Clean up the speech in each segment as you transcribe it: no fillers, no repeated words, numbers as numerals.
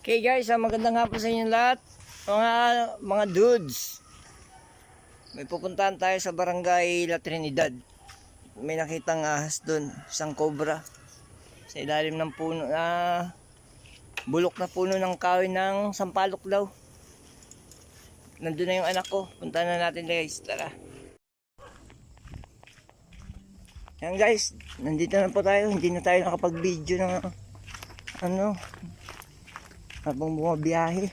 Okay guys, magandang hapon sa inyo lahat. Mga dudes. May pupuntahan tayo sa barangay La Trinidad. May nakitang ahas doon, isang cobra. Sa ilalim ng puno bulok na puno ng kahoy ng sampalok daw. Nandun na yung anak ko. Puntahan na natin guys, tara. Yan guys, nandito na po tayo. Hindi na tayo nakapag-video ng habang bumabiyahe.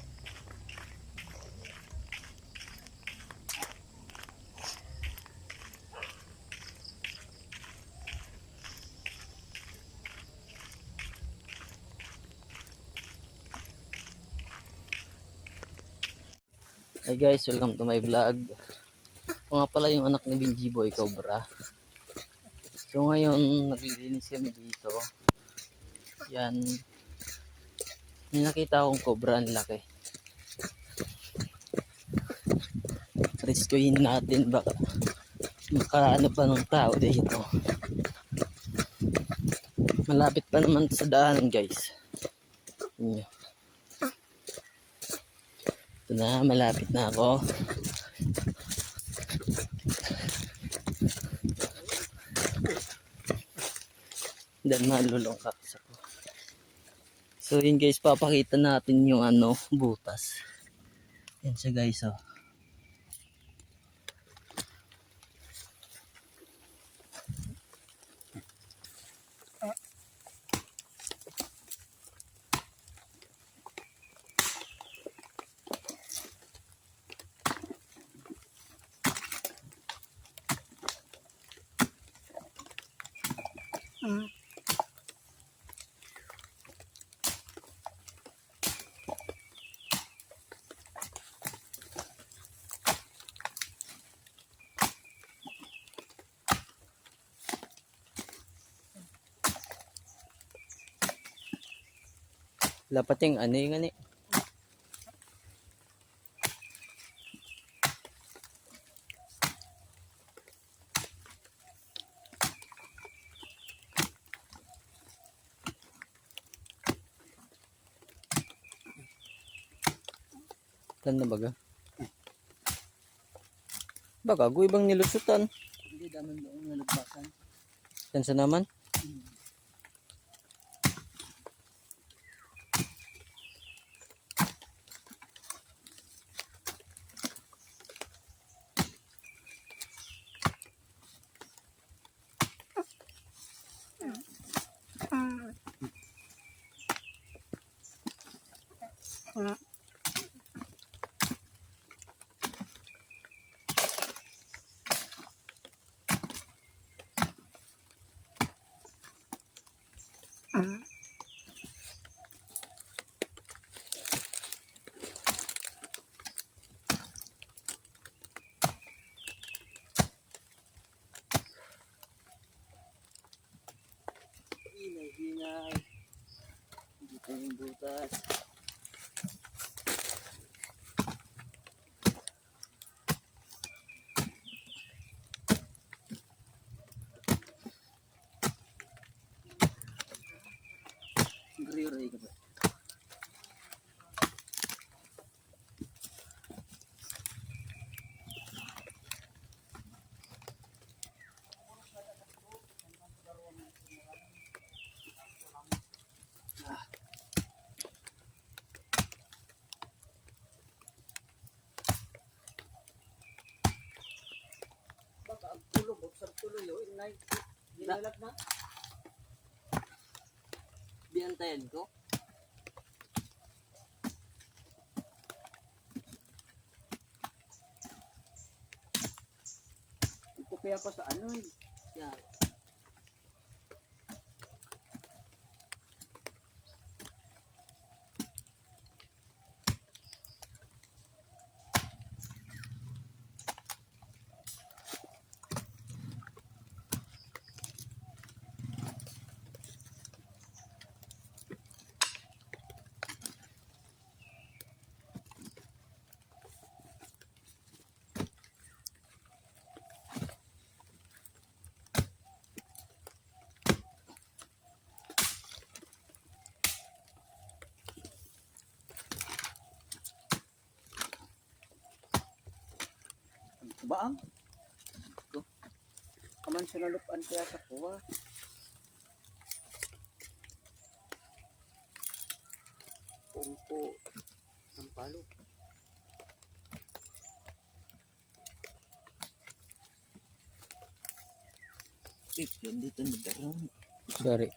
Hey guys, welcome to my vlog. Ito nga pala yung anak ni Benji Boy Cobra. So ngayon, naglilinis kami dito. Yan. May nakita akong cobra, ang laki. Rescuein natin, baka makaano pa ng tao dito. Malapit pa naman sa daanan guys. Ito na, malapit na ako. Dan malulungkaks ako. So yun guys, papakita natin yung butas. Yan siya guys, oh. Lapating yung Tan na baga? Baga, gue bang nilusutan? Hindi daman doon nalagpasan. Yan sa naman? Hinay. Dito yung butas. Gray ka ba? Baka ang tulog, observe tuloy yun. Nilalat na. Biyantayan ko. Ito kaya pa sa Yan. Baang? Kaman sa nalupan kaya sa kuwa. Pungko ng palo. Yan dito na darang. Sorry.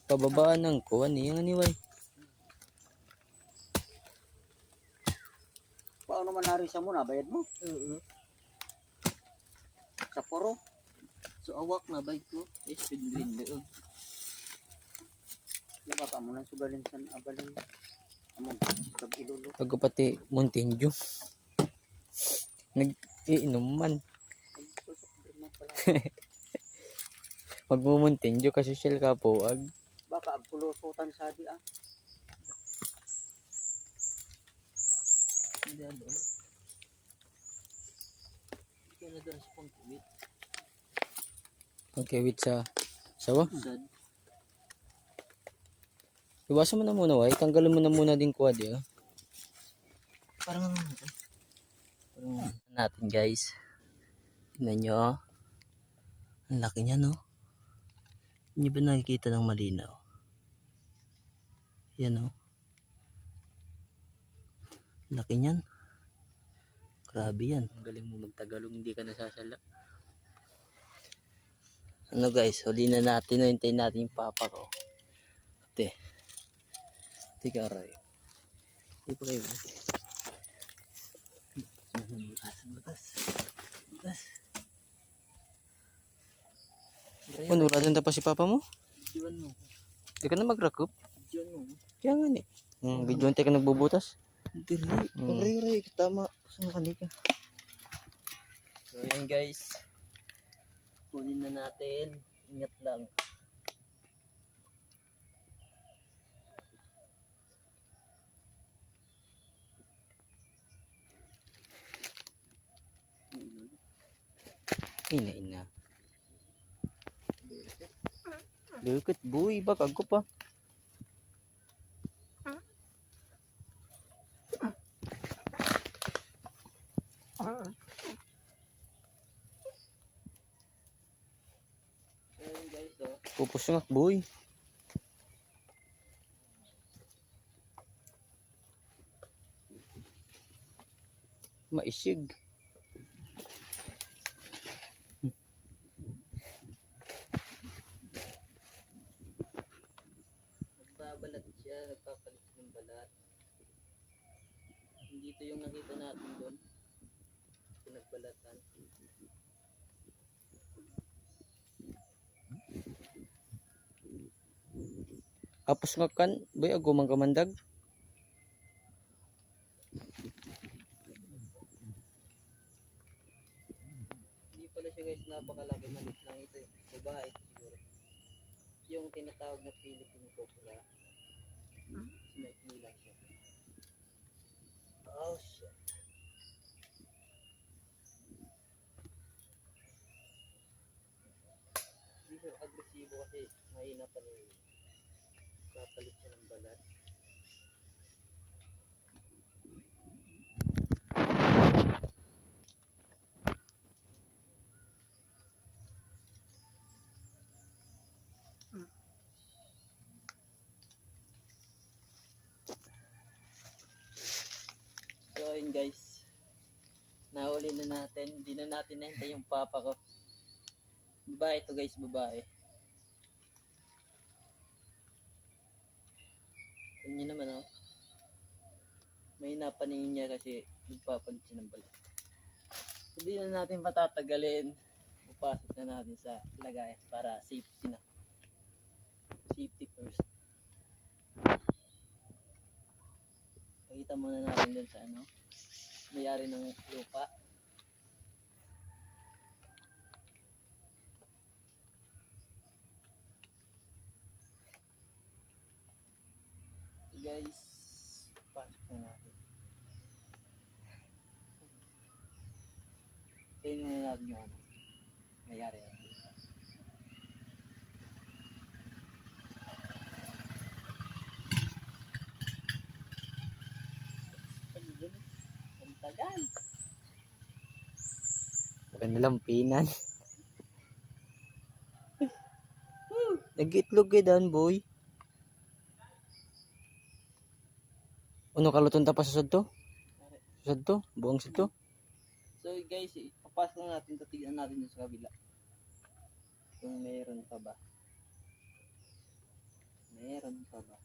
Pababaan ng kuwan eh. Yung aniway. Paano man narisa mo na? Bayad mo? Sa puro. So awak na bike ko. Speed green doon. Di ba ka mo nang sugalin sa abalin? Among pag-ilulok. Pag pati Mountain Dew. Nag-iinom man. Susok din mo pala. Magmumuntin Dew kasi shell ka po. Baka agpulusutan sa di ah. Hindi ano. Kaya na doon sa pangkiwit. Pangkiwit sa sawa? Sad. Iwasan mo na muna, Way. Tanggalin mo na muna din quad, eh. Parang ano ito? Parang natin, guys. Tingnan nyo, oh. Ang laki niya, no? Hindi ba nakikita ng malinaw? Yan, oh. Laki niyan. Grabe yan. Ang galing mo magtagalog, hindi ka nasasala. Ano, guys? Huli na natin. Hintayin natin yung papa ko. Ate. Tiga aray. Hindi pa kayo. Butas. Ano, wala din pa si papa mo? Diyan mo. Hindi ka na mag-rakup? Diyan mo. Kaya nga ni. Video ka nagbubutas. Dili. Ray, tama. Saan ka? So yan guys. Kunin na natin. Ingat lang. Ina. Deket boy, bakag ko pa. Pupus nga boy. Maisig. Nagbabalat siya, nagpapalit ng balat. Hindi ito yung nakita natin doon. Pinagbalatan. Apos nga kan, boy, agumang kamandag. Hindi pala siya guys, napakalaki, malit lang ito eh. Babae siguro. Yung tinatawag na Philippine Cobra. Sinaikli lang siya. Oh shit. Hindi siya agresibo kasi mahina pa rin. Papalit siya ng balat. So ayun guys, nahuli na natin. Hindi na natin nahintay yung papa ko. Babae ito guys, babae. Tingnan nyo naman oh. May napaningin niya kasi nagpapalit siya ng balat. Hindi na natin patatagalin. Pupasok na natin sa lagay para safety na. Safety first. Pakita muna natin dun sa ano, may-ari ng lupa. Guys, pasok na natin. Tingnan na natin yung ano, may-ari ng lupa. Tagal. Panalampinan. Nag-itlog kay Dan, boy. Ano kaluton ta pa sa to? Sa to? Buong sa to? So guys, ipapasok na natin, tatignan natin yung sa kabila. Kung meron pa ba. Meron pa ba?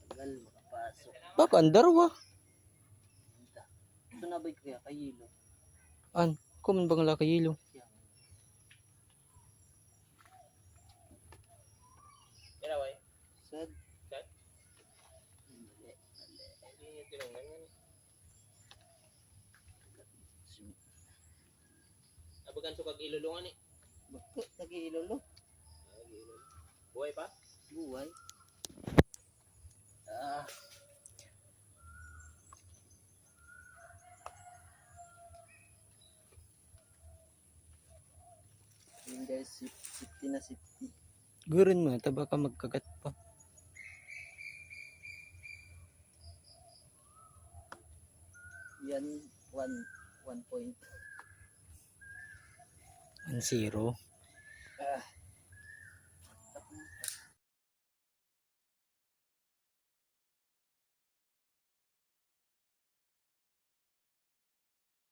Tagal makapasok. Baka andar wa. Ito na ba kaya kayilo? An, kuman bang laki yelo? Sad. Abagan so kag ilulungan eh. Bakit nag-iilolo? Buhay pa? Buhay. Ah. Yun guys, safety na safety. Gurin mo, taba ka magkagat pa. Yan, 1 point. 1-0.